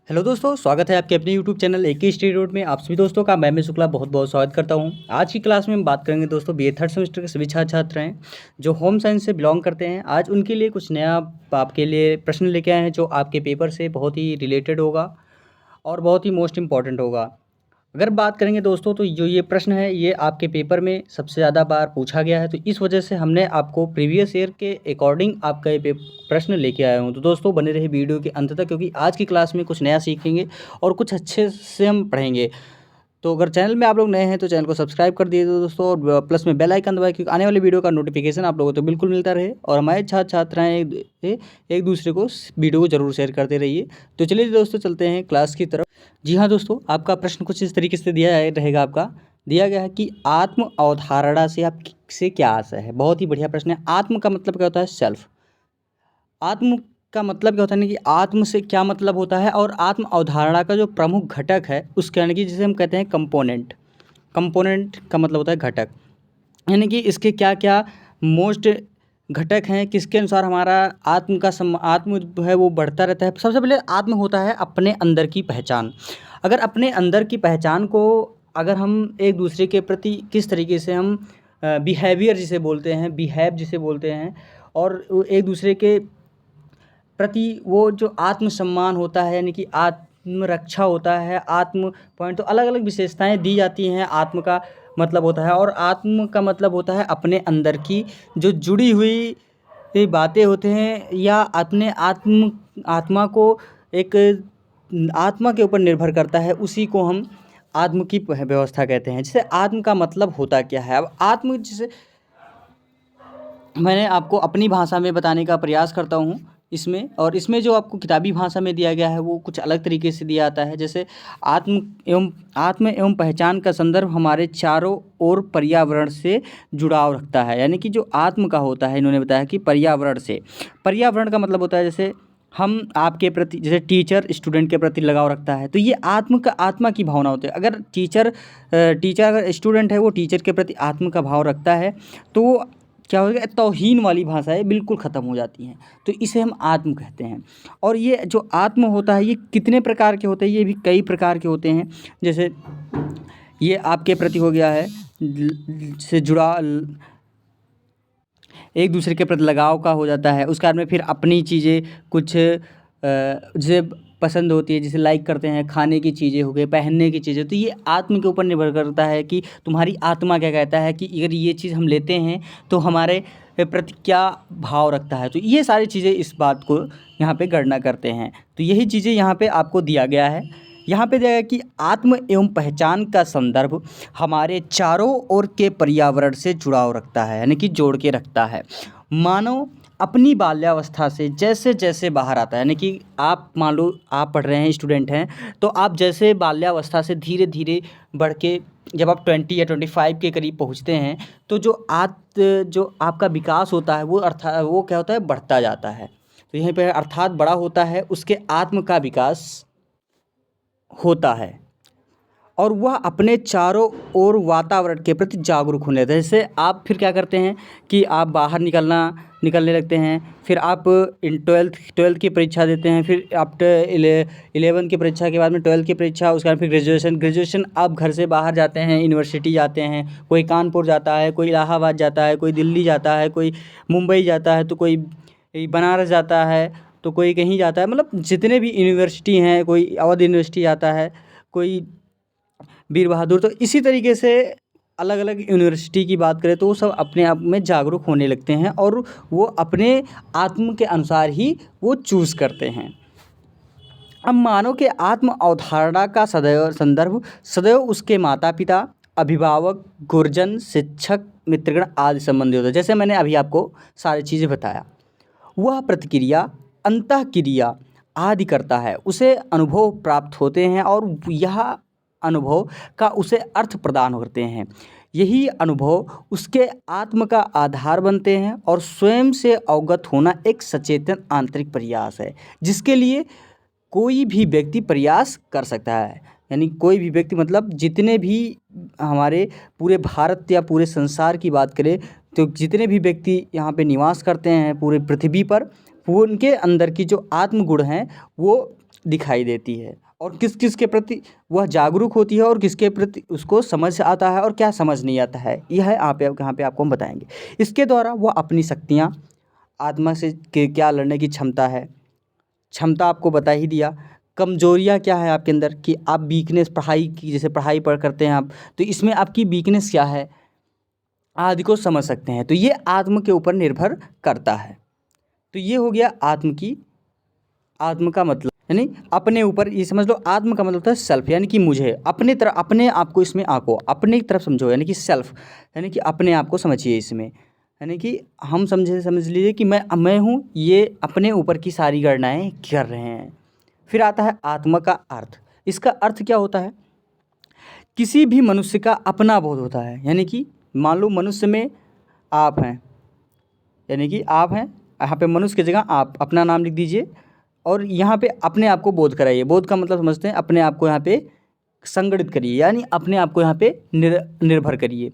Hello दोस्तों, स्वागत है आपके अपने यूट्यूब चैनल एक ही स्टडी रोड में। आप सभी दोस्तों का मैं शुक्ला बहुत बहुत स्वागत करता हूं। आज की क्लास में हम बात करेंगे दोस्तों बीए थर्ड सेमेस्टर के सभी छात्र छात्र हैं जो होम साइंस से बिलोंग करते हैं। आज उनके लिए कुछ नया आपके लिए प्रश्न लेके आए हैं जो आपके पेपर से बहुत ही रिलेटेड होगा और बहुत ही मोस्ट इम्पॉर्टेंट होगा। अगर बात करेंगे दोस्तों तो जो ये प्रश्न है ये आपके पेपर में सबसे ज़्यादा बार पूछा गया है, तो इस वजह से हमने आपको प्रीवियस ईयर के अकॉर्डिंग आपका ये प्रश्न लेके आया हूँ। तो दोस्तों बने रहे वीडियो के अंत तक, क्योंकि आज की क्लास में कुछ नया सीखेंगे और कुछ अच्छे से हम पढ़ेंगे। तो अगर चैनल में आप लोग नए हैं तो चैनल को सब्सक्राइब कर दिए दोस्तों, और प्लस में बेल आइकन दबाएं, क्योंकि आने वाली वीडियो का नोटिफिकेशन आप लोगों को तो बिल्कुल मिलता रहे। और हमारे छात्र छात्राएँ एक दूसरे को वीडियो को जरूर शेयर करते रहिए। तो चलिए दोस्तों चलते हैं क्लास की तरफ। जी हाँ दोस्तों, आपका प्रश्न कुछ इस तरीके से रहेगा। आपका दिया गया है कि आत्म अवधारणा से आप से क्या आशय है। बहुत ही बढ़िया प्रश्न है। आत्म का मतलब क्या होता है? सेल्फ। आत्म का मतलब क्या होता है कि आत्म से क्या मतलब होता है, और आत्म अवधारणा का जो प्रमुख घटक है उसके यानी कि जिसे हम कहते हैं कंपोनेंट। कंपोनेंट का मतलब होता है घटक, यानी कि इसके क्या क्या मोस्ट घटक हैं, किसके अनुसार हमारा आत्म जो है वो बढ़ता रहता है। सबसे पहले आत्म होता है अपने अंदर की पहचान। अगर अपने अंदर की पहचान को अगर हम एक दूसरे के प्रति किस तरीके से हम बिहेवियर जिसे बोलते हैं, बिहेव जिसे बोलते हैं, और एक दूसरे के प्रति वो जो आत्मसम्मान होता है, यानी कि आत्मरक्षा होता है, आत्म पॉइंट, तो अलग अलग विशेषताएं दी जाती हैं। आत्म का मतलब होता है, और आत्म का मतलब होता है अपने अंदर की जो जुड़ी हुई बातें होते हैं, या अपने आत्मा को एक आत्मा के ऊपर निर्भर करता है, उसी को हम आत्म की व्यवस्था कहते हैं। जैसे आत्म का मतलब होता क्या है। अब आत्म जिसे मैंने आपको अपनी भाषा में बताने का प्रयास करता हूँ इसमें, और इसमें जो आपको किताबी भाषा में दिया गया है वो कुछ अलग तरीके से दिया जाता है। जैसे आत्म एवं पहचान का संदर्भ हमारे चारों ओर पर्यावरण से जुड़ाव रखता है। यानी कि जो आत्म का होता है, इन्होंने बताया कि पर्यावरण से। पर्यावरण का मतलब होता है जैसे हम आपके प्रति, जैसे टीचर स्टूडेंट के प्रति लगाव रखता है, तो ये आत्मा की भावना होती है। अगर टीचर अगर स्टूडेंट है वो टीचर के प्रति आत्म का भाव रखता है, तो वो क्या होगा, तौहीन वाली भाषाएं बिल्कुल ख़त्म हो जाती हैं। तो इसे हम आत्म कहते हैं। और ये जो आत्म होता है ये कितने प्रकार के होते हैं? ये भी कई प्रकार के होते हैं। जैसे ये आपके प्रति हो गया है से जुड़ा, एक दूसरे के प्रति लगाव का हो जाता है। उसके बाद में फिर अपनी चीज़ें कुछ जैसे पसंद होती है, जैसे लाइक करते हैं, खाने की चीज़ें हो गई, पहनने की चीज़ें। तो ये आत्म के ऊपर निर्भर करता है कि तुम्हारी आत्मा क्या कहता है, कि अगर ये चीज़ हम लेते हैं तो हमारे प्रति क्या भाव रखता है। तो ये सारी चीज़ें इस बात को यहाँ पे गणना करते हैं। तो यही चीज़ें यहाँ पे आपको दिया गया है। यहाँ पे दिया गया कि आत्म एवं पहचान का संदर्भ हमारे चारों ओर के पर्यावरण से जुड़ाव रखता है, यानी कि जोड़ के रखता है। मानव अपनी बाल्यावस्था से जैसे जैसे बाहर आता है, यानी कि आप मान लो आप पढ़ रहे हैं, स्टूडेंट हैं, तो आप जैसे बाल्यावस्था से धीरे धीरे बढ़ के जब आप 20 या 25 के करीब पहुंचते हैं, तो जो आपका विकास होता है वो क्या होता है, बढ़ता जाता है। तो यहीं पर अर्थात बड़ा होता है, उसके आत्म का विकास होता है, और वह अपने चारों ओर वातावरण के प्रति जागरूक होने लगता है। जैसे आप फिर क्या करते हैं कि आप बाहर निकलने लगते हैं, फिर आप ट्वेल्थ की परीक्षा देते हैं, फिर आफ्टर 11 की परीक्षा के बाद में 12 की परीक्षा, उसके बाद फिर ग्रेजुएशन आप घर से बाहर जाते हैं, यूनिवर्सिटी जाते हैं। कोई कानपुर जाता है, कोई इलाहाबाद जाता है, कोई दिल्ली जाता है, कोई मुंबई जाता है, तो कोई बनारस जाता है, तो कोई कहीं जाता है। मतलब जितने भी यूनिवर्सिटी हैं, कोई अवध यूनिवर्सिटी जाता है, कोई वीर बहादुर। तो इसी तरीके से अलग अलग यूनिवर्सिटी की बात करें तो वो सब अपने आप में जागरूक होने लगते हैं, और वो अपने आत्म के अनुसार ही वो चूज़ करते हैं। अब मानव के आत्म अवधारणा का सदैव उसके माता पिता, अभिभावक, गुरुजन, शिक्षक, मित्रगण आदि संबंधी होता है। जैसे मैंने अभी आपको सारी चीज़ें बताया, वह प्रतिक्रिया, अंतःक्रिया आदि करता है, उसे अनुभव प्राप्त होते हैं, और यह अनुभव का उसे अर्थ प्रदान होते हैं। यही अनुभव उसके आत्म का आधार बनते हैं, और स्वयं से अवगत होना एक सचेतन आंतरिक प्रयास है, जिसके लिए कोई भी व्यक्ति प्रयास कर सकता है। यानी कोई भी व्यक्ति मतलब जितने भी हमारे पूरे भारत या पूरे संसार की बात करें, तो जितने भी व्यक्ति यहाँ पे निवास करते हैं पूरे पृथ्वी पर, वो उनके अंदर की जो आत्मगुण हैं वो दिखाई देती है और किस किस के प्रति वह जागरूक होती है और किसके प्रति उसको समझ आता है और क्या समझ नहीं आता है, यह है यहाँ पे आपको हम बताएंगे। इसके द्वारा वह अपनी शक्तियाँ, आत्मा से के क्या लड़ने की क्षमता आपको बता ही दिया। कमजोरियाँ क्या है आपके अंदर कि आप वीकनेस पढ़ाई की, जैसे पढ़ाई पढ़ करते हैं आप, तो इसमें आपकी वीकनेस क्या है आदि को समझ सकते हैं। तो ये आत्म के ऊपर निर्भर करता है। तो ये हो गया आत्म का मतलब यानी अपने ऊपर। ये समझ लो आत्म का मतलब होता है सेल्फ, यानी कि मुझे अपने तरफ, अपने आप को इसमें आंको, अपने तरफ समझो, यानी कि सेल्फ, यानी कि अपने आप को समझिए इसमें। यानी कि हम समझ लीजिए कि मैं हूँ, ये अपने ऊपर की सारी गणनाएं कर रहे हैं। फिर आता है आत्मा का अर्थ। इसका अर्थ क्या होता है? किसी भी मनुष्य का अपना बोध होता है, यानी कि मान लो मनुष्य में आप हैं, यानी कि आप हैं, यहाँ पे मनुष्य की जगह आप अपना नाम लिख दीजिए और यहाँ पे अपने आप को बोध कराइए। बोध का मतलब समझते हैं अपने आप को यहाँ पे संगठित करिए, यानी अपने आप को यहाँ पे निर्भर करिए।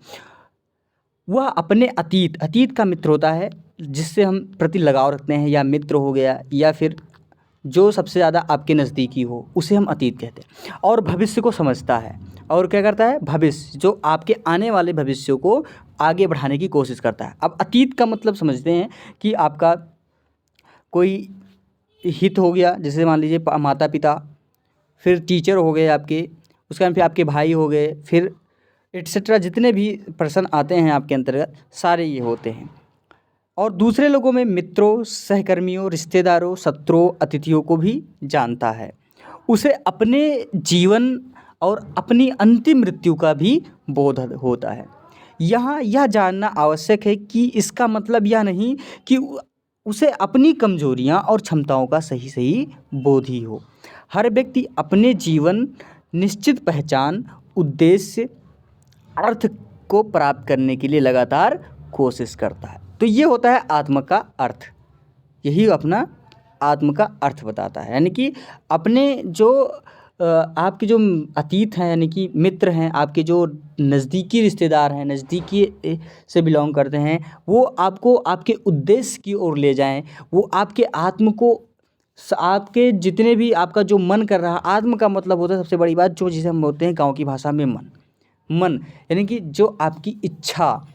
वह अपने अतीत का मित्र होता है जिससे हम प्रति लगाव रखते हैं, या मित्र हो गया, या फिर जो सबसे ज़्यादा आपके नज़दीकी हो उसे हम अतीत कहते हैं। और भविष्य को समझता है और क्या करता है? भविष्य, जो आपके आने वाले भविष्य को आगे बढ़ाने की कोशिश करता है। अब अतीत का मतलब समझते हैं कि आपका कोई हित हो गया, जैसे मान लीजिए माता पिता, फिर टीचर हो गए आपके, उसके बाद फिर आपके भाई हो गए, फिर एट्सेट्रा जितने भी पर्सन आते हैं आपके अंतर्गत सारे ये होते हैं। और दूसरे लोगों में मित्रों, सहकर्मियों, रिश्तेदारों, शत्रुओं, अतिथियों को भी जानता है। उसे अपने जीवन और अपनी अंतिम मृत्यु का भी बोध होता है। यहाँ यह जानना आवश्यक है कि इसका मतलब यह नहीं कि उसे अपनी कमजोरियाँ और क्षमताओं का सही बोध ही हो। हर व्यक्ति अपने जीवन निश्चित पहचान, उद्देश्य, अर्थ को प्राप्त करने के लिए लगातार कोशिश करता है। तो ये होता है आत्मा का अर्थ, यही अपना आत्म का अर्थ बताता है। यानी कि अपने जो आपके जो अतीत हैं, यानी कि मित्र हैं, आपके जो नज़दीकी रिश्तेदार हैं, नज़दीकी से बिलोंग करते हैं, वो आपको आपके उद्देश्य की ओर ले जाएं। वो आपके आत्म को, आपके जितने भी आपका जो मन कर रहा, आत्म का मतलब होता है सबसे बड़ी बात, जो जिसे हम बोलते हैं गाँव की भाषा में मन, यानी कि जो आपकी इच्छा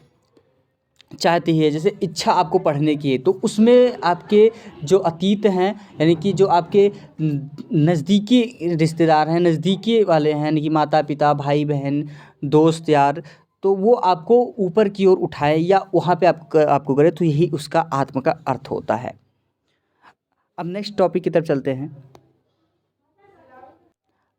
चाहती है, जैसे इच्छा आपको पढ़ने की है, तो उसमें आपके जो अतीत हैं, यानी कि जो आपके नज़दीकी रिश्तेदार हैं, नज़दीकी वाले हैं, यानी कि माता पिता, भाई बहन, दोस्त यार, तो वो आपको ऊपर की ओर उठाए या वहाँ पे आपको करे, तो यही उसका आत्म का अर्थ होता है। अब नेक्स्ट टॉपिक की तरफ चलते हैं।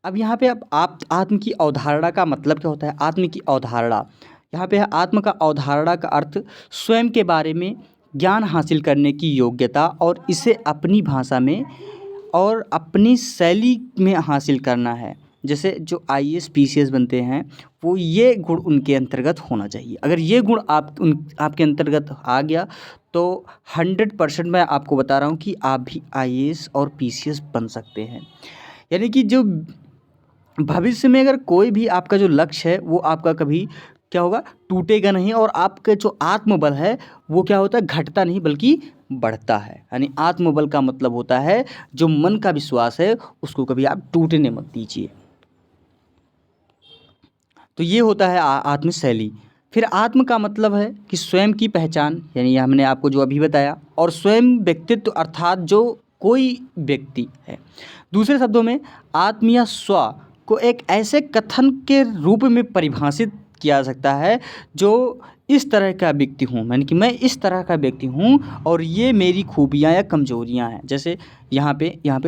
अब यहाँ पे अब आप आत्म की अवधारणा का मतलब क्या होता है? आत्म की अवधारणा, यहाँ पे है आत्म का अवधारणा का अर्थ स्वयं के बारे में ज्ञान हासिल करने की योग्यता और इसे अपनी भाषा में और अपनी शैली में हासिल करना है। जैसे जो IAS PCS बनते हैं, वो ये गुण उनके अंतर्गत होना चाहिए। अगर ये गुण आपके अंतर्गत आ गया तो 100% मैं आपको बता रहा हूँ कि आप भी IAS और PCS बन सकते हैं। यानी कि जो भविष्य में अगर कोई भी आपका जो लक्ष्य है वो आपका कभी क्या होगा, टूटेगा नहीं, और आपका जो आत्मबल है वो क्या होता है, घटता नहीं बल्कि बढ़ता है। यानी आत्मबल का मतलब होता है जो मन का विश्वास है उसको कभी आप टूटने मत दीजिए। तो ये होता है आत्मशैली। फिर आत्म का मतलब है कि स्वयं की पहचान, यानी हमने आपको जो अभी बताया, और स्वयं व्यक्तित्व अर्थात जो कोई व्यक्ति है। दूसरे शब्दों में आत्म या स्व को एक ऐसे कथन के रूप में परिभाषित किया जा सकता है जो इस तरह का व्यक्ति हूँ, यानी कि मैं इस तरह का व्यक्ति हूँ और ये मेरी खूबियाँ या कमजोरियाँ हैं। जैसे यहाँ पे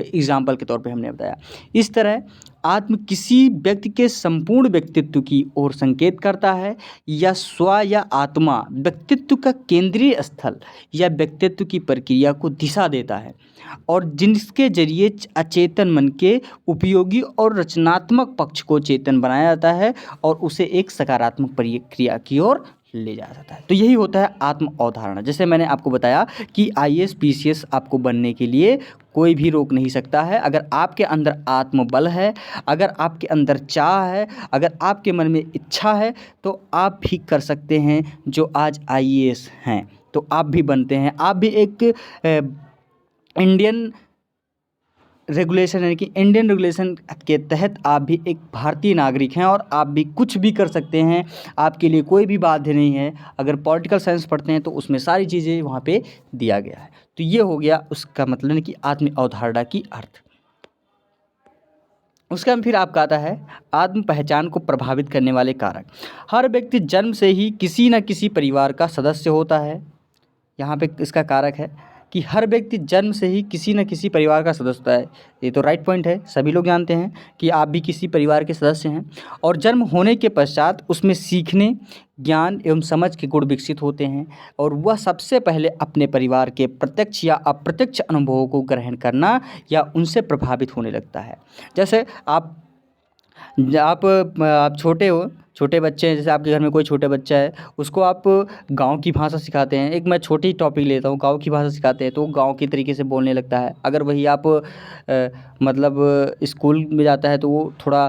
एग्जाम्पल के तौर पे हमने बताया। इस तरह आत्म किसी व्यक्ति के संपूर्ण व्यक्तित्व की ओर संकेत करता है, या स्व या आत्मा व्यक्तित्व का केंद्रीय स्थल या व्यक्तित्व की प्रक्रिया को दिशा देता है, और जिसके जरिए अचेतन मन के उपयोगी और रचनात्मक पक्ष को चेतन बनाया जाता है और उसे एक सकारात्मक प्रक्रिया की ओर ले जाया जाता है। तो यही होता है आत्म अवधारणा। जैसे मैंने आपको बताया कि IAS PCS आपको बनने के लिए कोई भी रोक नहीं सकता है। अगर आपके अंदर आत्मबल है, अगर आपके अंदर चाह है, अगर आपके मन में इच्छा है, तो आप भी कर सकते हैं। जो आज IAS हैं तो आप भी बनते हैं। आप भी एक इंडियन रेगुलेशन यानी कि इंडियन रेगुलेशन के तहत आप भी एक भारतीय नागरिक हैं और आप भी कुछ भी कर सकते हैं, आपके लिए कोई भी बाध्य नहीं है। अगर पॉलिटिकल साइंस पढ़ते हैं तो उसमें सारी चीज़ें वहाँ पे दिया गया है। तो ये हो गया उसका मतलब कि आत्म अवधारणा की अर्थ। उसका फिर आपका आता है आत्म पहचान को प्रभावित करने वाले कारक। हर व्यक्ति जन्म से ही किसी न किसी परिवार का सदस्य होता है। यहाँ पे इसका कारक है कि हर व्यक्ति जन्म से ही किसी न किसी परिवार का सदस्य होता है। ये तो राइट पॉइंट है, सभी लोग जानते हैं कि आप भी किसी परिवार के सदस्य हैं। और जन्म होने के पश्चात उसमें सीखने, ज्ञान एवं समझ के गुण विकसित होते हैं और वह सबसे पहले अपने परिवार के प्रत्यक्ष या अप्रत्यक्ष अनुभवों को ग्रहण करना या उनसे प्रभावित होने लगता है। जैसे आप छोटे हो, छोटे बच्चे हैं, जैसे आपके घर में कोई छोटे बच्चा है, उसको आप गाँव की भाषा सिखाते हैं। एक मैं छोटी टॉपिक लेता हूँ, गाँव की भाषा सिखाते हैं तो वो गाँव के तरीके से बोलने लगता है। अगर वही आप मतलब स्कूल में जाता है तो वो थोड़ा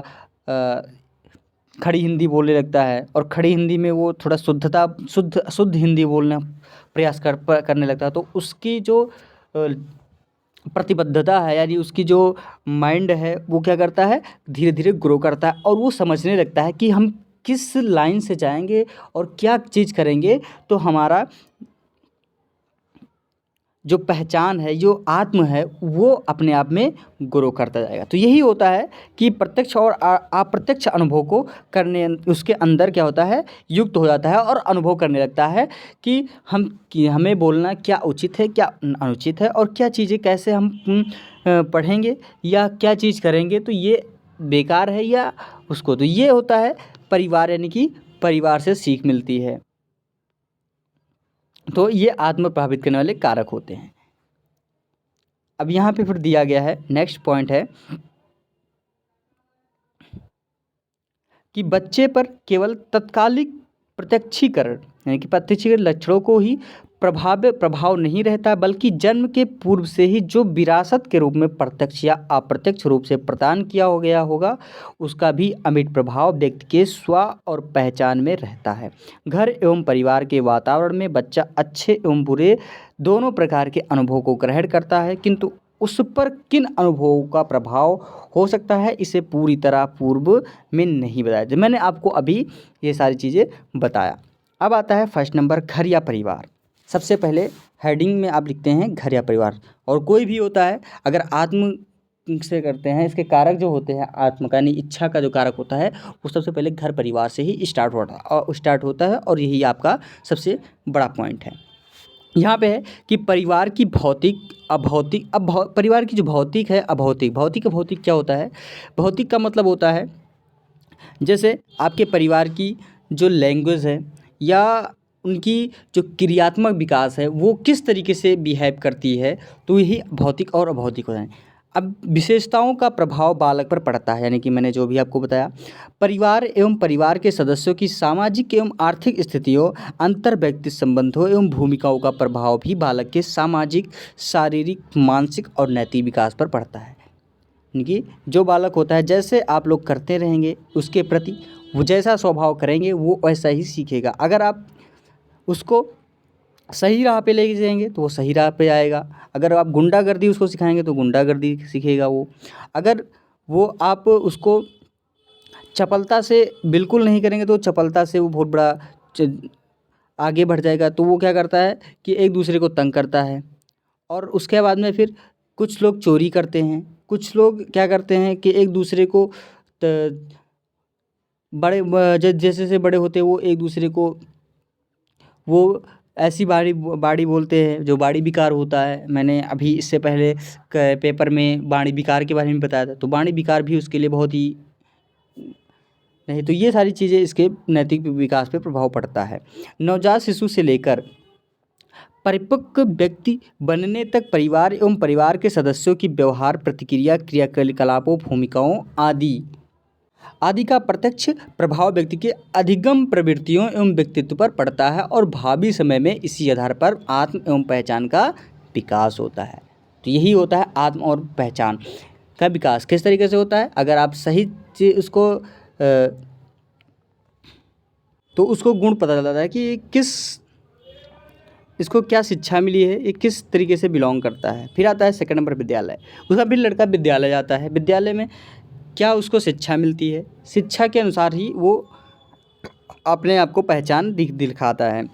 खड़ी हिंदी बोलने लगता है और खड़ी हिंदी में वो थोड़ा शुद्ध हिंदी बोलना प्रयास करने लगता है। तो उसकी जो प्रतिबद्धता है यानी उसकी जो माइंड है वो क्या करता है, धीरे धीरे ग्रो करता है और वो समझने लगता है कि हम किस लाइन से जाएंगे और क्या चीज़ करेंगे तो हमारा जो पहचान है, जो आत्म है, वो अपने आप में ग्रो करता जाएगा। तो यही होता है कि प्रत्यक्ष और अप्रत्यक्ष अनुभव को करने उसके अंदर क्या होता है, युक्त हो जाता है और अनुभव करने लगता है कि हमें बोलना क्या उचित है, क्या अनुचित है और क्या चीज़ें कैसे हम पढ़ेंगे या क्या चीज़ करेंगे तो ये बेकार है या उसको। तो ये होता है परिवार, यानी कि परिवार से सीख मिलती है। तो ये आत्म प्रभावित करने वाले कारक होते हैं। अब यहाँ पे फिर दिया गया है, नेक्स्ट पॉइंट है कि बच्चे पर केवल तत्कालिक प्रत्यक्षीकरण यानी कि प्रत्यक्षीकरण लक्षणों को ही प्रभाव नहीं रहता, बल्कि जन्म के पूर्व से ही जो विरासत के रूप में प्रत्यक्ष या अप्रत्यक्ष रूप से प्रदान किया हो गया होगा उसका भी अमिट प्रभाव व्यक्ति के स्व और पहचान में रहता है। घर एवं परिवार के वातावरण में बच्चा अच्छे एवं बुरे दोनों प्रकार के अनुभवों को ग्रहण करता है, किंतु उस पर किन अनुभवों का प्रभाव हो सकता है इसे पूरी तरह पूर्व में नहीं बताया। जब मैंने आपको अभी ये सारी चीज़ें बताया। अब आता है फर्स्ट नंबर, घर या परिवार। सबसे पहले हेडिंग में आप लिखते हैं घर या परिवार, और कोई भी होता है अगर आत्म से करते हैं, इसके कारक जो होते हैं आत्म का यानी इच्छा का जो कारक होता है वो सबसे पहले घर परिवार से ही स्टार्ट होता है और यही आपका सबसे बड़ा पॉइंट है। यहाँ पे है कि परिवार की भौतिक अभौतिक, परिवार की जो भौतिक है अभौतिक क्या होता है। भौतिक का मतलब होता है जैसे आपके परिवार की जो लैंग्वेज है या उनकी जो क्रियात्मक विकास है वो किस तरीके से बिहेव करती है, तो यही भौतिक और अभौतिक होता है। अब विशेषताओं का प्रभाव बालक पर पड़ता है, यानी कि मैंने जो भी आपको बताया, परिवार एवं परिवार के सदस्यों की सामाजिक एवं आर्थिक स्थितियों, अंतर व्यक्ति संबंधों एवं भूमिकाओं का प्रभाव भी बालक के सामाजिक, शारीरिक, मानसिक और नैतिक विकास पर पड़ता है। यानी कि जो बालक होता है जैसे आप लोग करते रहेंगे उसके प्रति वो जैसा स्वभाव करेंगे वो वैसा ही सीखेगा। अगर आप उसको सही राह पे लेके जाएंगे तो वो सही राह पे आएगा। अगर आप गुंडागर्दी उसको सिखाएंगे तो गुंडागर्दी सीखेगा वो। अगर वो आप उसको चपलता से बिल्कुल नहीं करेंगे तो चपलता से वो बहुत बड़ा आगे बढ़ जाएगा। तो वो क्या करता है कि एक दूसरे को तंग करता है। और उसके बाद में फिर कुछ लोग चोरी करते हैं, कुछ लोग क्या करते हैं कि एक दूसरे को जैसे जैसे बड़े होते हैं वो एक दूसरे को वो ऐसी बाड़ी बोलते हैं जो बाड़ी विकार होता है। मैंने अभी इससे पहले पेपर में बाड़ी विकार के बारे में बताया था, तो बाड़ी विकार भी उसके लिए बहुत ही नहीं। तो ये सारी चीज़ें इसके नैतिक विकास पे प्रभाव पड़ता है। नवजात शिशु से लेकर परिपक्व व्यक्ति बनने तक परिवार एवं परिवार के सदस्यों की व्यवहार, प्रतिक्रिया, क्रियाकलापों, भूमिकाओं आदि का प्रत्यक्ष प्रभाव व्यक्ति के अधिगम प्रवृत्तियों एवं व्यक्तित्व पर पड़ता है और भावी समय में इसी आधार पर आत्म एवं पहचान का विकास होता है। तो यही होता है आत्म और पहचान का विकास किस तरीके से होता है। अगर आप सही उसको तो उसको गुण पता चलता है कि किस इसको क्या शिक्षा मिली है, ये किस तरीके से बिलोंग करता है। फिर आता है सेकंड नंबर विद्यालय। उसका फिर लड़का विद्यालय जाता है, विद्यालय में क्या उसको शिक्षा मिलती है, शिक्षा के अनुसार ही वो अपने आप को पहचान दिखाता है।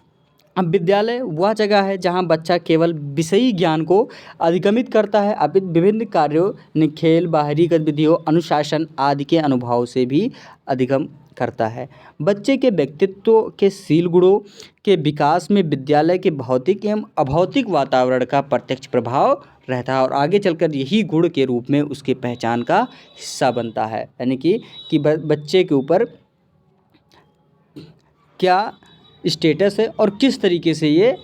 अब विद्यालय वह जगह है जहाँ बच्चा केवल विषयी ज्ञान को अधिगमित करता है, अपितु विभिन्न कार्यों ने खेल, बाहरी गतिविधियों, अनुशासन आदि के अनुभवों से भी अधिगम करता है। बच्चे के व्यक्तित्व के शील गुणों के विकास में विद्यालय के भौतिक एवं अभौतिक वातावरण का प्रत्यक्ष प्रभाव रहता है और आगे चलकर यही गुण के रूप में उसके पहचान का हिस्सा बनता है। यानी कि बच्चे के ऊपर क्या स्टेटस है और किस तरीके से ये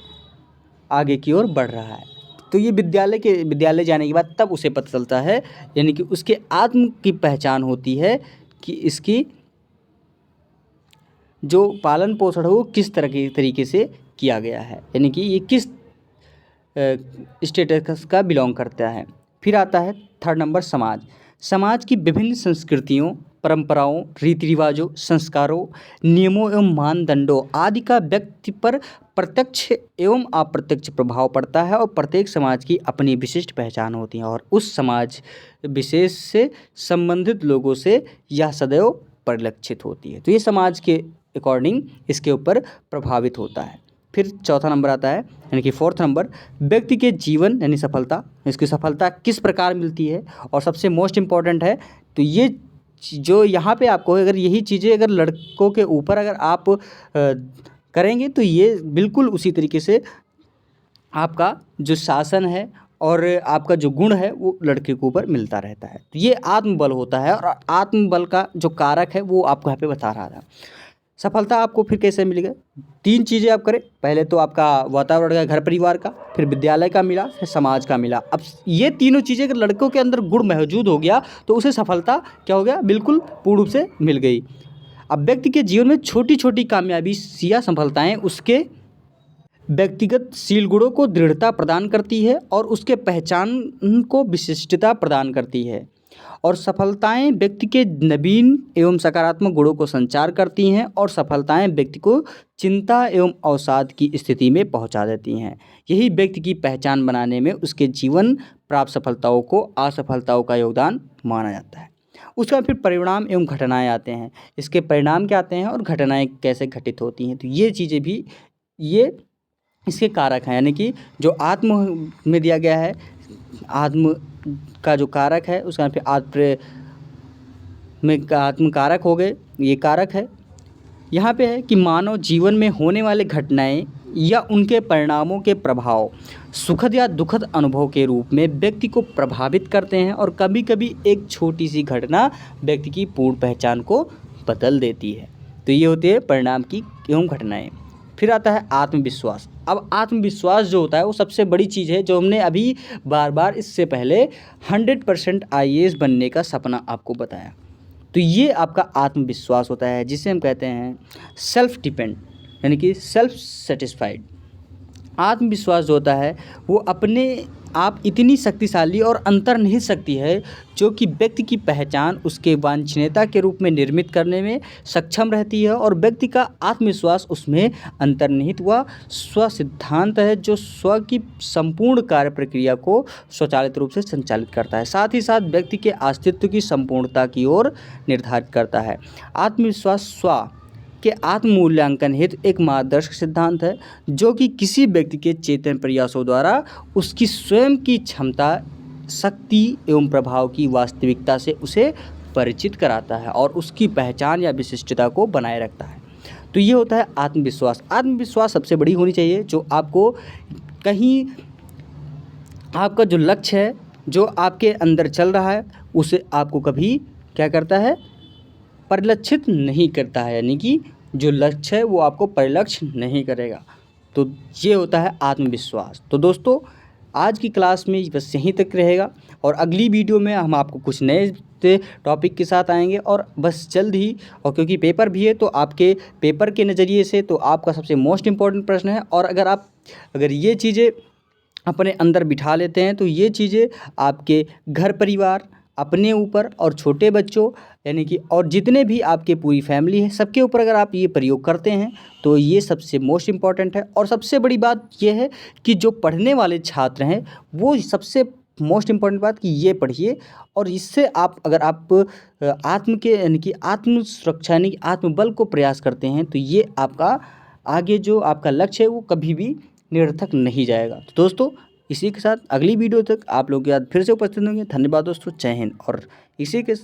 आगे की ओर बढ़ रहा है। तो ये विद्यालय जाने के बाद तब उसे पता चलता है, यानी कि उसके आत्म की पहचान होती है कि इसकी जो पालन पोषण हो वो किस तरीके से किया गया है, यानी कि ये किस स्टेटस का बिलोंग करता है। फिर आता है थर्ड नंबर समाज। समाज की विभिन्न संस्कृतियों, परंपराओं, रीति रिवाजों, संस्कारों, नियमों एवं मानदंडों आदि का व्यक्ति पर प्रत्यक्ष एवं अप्रत्यक्ष प्रभाव पड़ता है और प्रत्येक समाज की अपनी विशिष्ट पहचान होती है और उस समाज विशेष से संबंधित लोगों से यह सदैव परिलक्षित होती है। तो ये समाज के अकॉर्डिंग इसके ऊपर प्रभावित होता है। फिर चौथा नंबर आता है, यानी कि फोर्थ नंबर, व्यक्ति के जीवन यानी सफलता। इसकी सफलता किस प्रकार मिलती है और सबसे मोस्ट इम्पॉर्टेंट है। तो ये जो यहाँ पे आपको अगर यही चीज़ें अगर लड़कों के ऊपर अगर आप करेंगे तो ये बिल्कुल उसी तरीके से आपका जो शासन है और आपका जो गुण है वो लड़के के ऊपर मिलता रहता है। तो ये आत्मबल होता है और आत्मबल का जो कारक है वो आपको यहाँ पे बता रहा था। सफलता आपको फिर कैसे मिलेगा, 3 चीज़ें आप करें। पहले तो आपका वातावरण का, घर परिवार का, फिर विद्यालय का मिला, फिर समाज का मिला। अब ये तीनों चीज़ें अगर लड़कों के अंदर गुण मौजूद हो गया तो उसे सफलता क्या हो गया, बिल्कुल पूर्ण रूप से मिल गई। अब व्यक्ति के जीवन में छोटी छोटी कामयाबी या सफलताएँ उसके व्यक्तिगत शील गुणों को दृढ़ता प्रदान करती है और उसके पहचान को विशिष्टता प्रदान करती है और सफलताएं व्यक्ति के नवीन एवं सकारात्मक गुणों को संचार करती हैं और सफलताएं व्यक्ति को चिंता एवं अवसाद की स्थिति में पहुंचा देती हैं। यही व्यक्ति की पहचान बनाने में उसके जीवन प्राप्त सफलताओं को असफलताओं का योगदान माना जाता है। उसके बाद फिर परिणाम एवं घटनाएं आते हैं। इसके परिणाम क्या आते हैं और घटनाएं कैसे घटित होती हैं। तो ये चीज़ें भी ये इसके कारक हैं, यानी कि जो आत्म में दिया गया है, आत्म का जो कारक है उसका फिर आत्म कारक हो गए, ये कारक है। यहाँ पे है कि मानव जीवन में होने वाले घटनाएं या उनके परिणामों के प्रभाव सुखद या दुखद अनुभव के रूप में व्यक्ति को प्रभावित करते हैं और कभी कभी एक छोटी सी घटना व्यक्ति की पूर्ण पहचान को बदल देती है। तो ये होती है परिणाम की एवं घटनाएं। फिर आता है आत्मविश्वास। अब आत्मविश्वास जो होता है वो सबसे बड़ी चीज़ है, जो हमने अभी बार बार इससे पहले 100% IAS बनने का सपना आपको बताया। तो ये आपका आत्मविश्वास होता है जिसे हम कहते हैं सेल्फ डिपेंड, यानी कि सेल्फ सेटिस्फाइड। आत्मविश्वास जो होता है वो अपने आप इतनी शक्तिशाली और अंतर्निहित शक्ति है जो कि व्यक्ति की पहचान उसके वांछनीयता के रूप में निर्मित करने में सक्षम रहती है और व्यक्ति का आत्मविश्वास उसमें अंतर्निहित हुआ स्व सिद्धांत है जो स्व की संपूर्ण कार्य प्रक्रिया को स्वचालित रूप से संचालित करता है, साथ ही साथ व्यक्ति के अस्तित्व की संपूर्णता की ओर निर्धारित करता है। आत्मविश्वास स्व के आत्ममूल्यांकन हेतु एक मार्गदर्शक सिद्धांत है जो कि किसी व्यक्ति के चेतन प्रयासों द्वारा उसकी स्वयं की क्षमता, शक्ति एवं प्रभाव की वास्तविकता से उसे परिचित कराता है और उसकी पहचान या विशिष्टता को बनाए रखता है। तो ये होता है आत्मविश्वास। आत्मविश्वास सबसे बड़ी होनी चाहिए जो आपको कहीं आपका जो लक्ष्य है, जो आपके अंदर चल रहा है, उसे आपको कभी क्या करता है, परिलक्षित नहीं करता है, यानी कि जो लक्ष्य है वो आपको परिलक्ष्य नहीं करेगा। तो ये होता है आत्मविश्वास। तो दोस्तों आज की क्लास में बस यहीं तक रहेगा और अगली वीडियो में हम आपको कुछ नए टॉपिक के साथ आएंगे और बस जल्द ही, और क्योंकि पेपर भी है तो आपके पेपर के नज़रिए से तो आपका सबसे मोस्ट इम्पॉर्टेंट प्रश्न है और अगर ये चीज़ें अपने अंदर बिठा लेते हैं तो ये चीज़ें आपके घर परिवार, अपने ऊपर और छोटे बच्चों यानी कि और जितने भी आपके पूरी फैमिली है सबके ऊपर अगर आप ये प्रयोग करते हैं तो ये सबसे मोस्ट इम्पॉर्टेंट है। और सबसे बड़ी बात ये है कि जो पढ़ने वाले छात्र हैं वो सबसे मोस्ट इम्पॉर्टेंट बात कि ये पढ़िए और इससे आप अगर आप आत्म के यानी कि आत्म सुरक्षा यानी कि आत्मबल को प्रयास करते हैं तो ये आपका आगे जो आपका लक्ष्य है वो कभी भी निरर्थक नहीं जाएगा। तो दोस्तों इसी के साथ अगली वीडियो तक आप लोग के साथ फिर से उपस्थित होंगे। धन्यवाद दोस्तों, जय हिंद। और इसी के